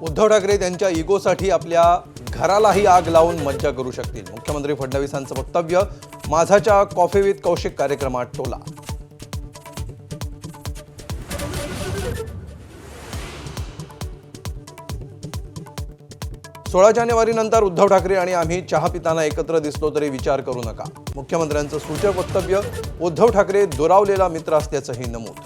उद्धव ठाकरे त्यांच्या इगोसाठी आपल्या घरालाही आग लावून मज्जा करू शकतील. मुख्यमंत्री फडणवीसांचं वक्तव्य माझाच्या कॉफी विथ कौशिक कार्यक्रमात टोला. सोळा जानेवारीनंतर उद्धव ठाकरे आणि आम्ही चहा पिताना एकत्र दिसलो तरी विचार करू नका. मुख्यमंत्र्यांचं सूचक वक्तव्य. उद्धव ठाकरे दुरावलेला मित्र असल्याचंही नमूद.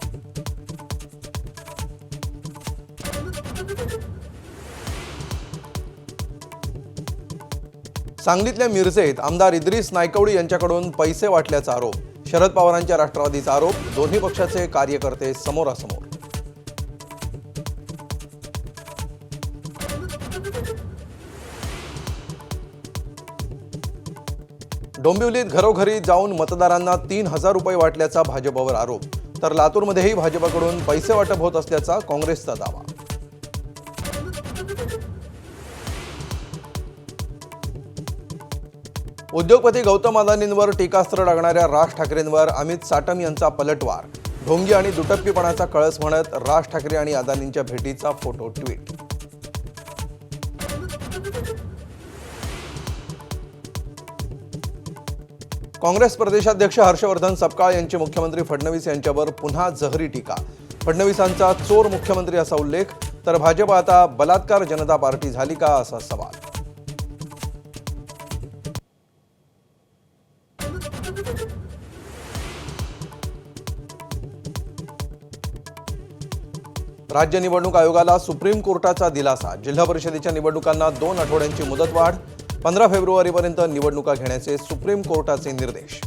सांगलीतल्या मिरजेत आमदार इद्रिस नायकवडी यांच्याकडून पैसे वाटल्याचा आरोप. शरद पवारांच्या राष्ट्रवादीचा आरोप. दोन्ही पक्षाचे कार्यकर्ते समोरासमोर. डोंबिवलीत घरोघरी जाऊन मतदारांना 3,000 रुपये वाटल्याचा भाजपवर आरोप. तर लातूरमध्येही भाजपकडून पैसे वाटप होत असल्याचा काँग्रेसचा दावा. उद्योगपती गौतम अदानींवर टीकास्त्र लागणाऱ्या राज ठाकरेंवर अमित साटम यांचा पलटवार. ढोंगी आणि दुटप्पीपणाचा कळस म्हणत राज ठाकरे आणि अदानींच्या भेटीचा फोटो ट्विट. काँग्रेस प्रदेशाध्यक्ष हर्षवर्धन सपकाळ यांची मुख्यमंत्री फडणवीस यांच्यावर पुन्हा जहरी टीका. फडणवीसांचा चोर मुख्यमंत्री असा उल्लेख. तर भाजप आता बलात्कार जनता पार्टी झाली का असा सवाल. राज्य निवडणूक आयोगाला सुप्रीम कोर्टाचा दिलासा. जिल्हा परिषदेच्या निवडणुकांना 2 आठवड्यांची मुदतवाढ. 15 फेब्रुवारीपर्यंत निवडणुका घेण्याचे सुप्रीम कोर्टाचे निर्देश.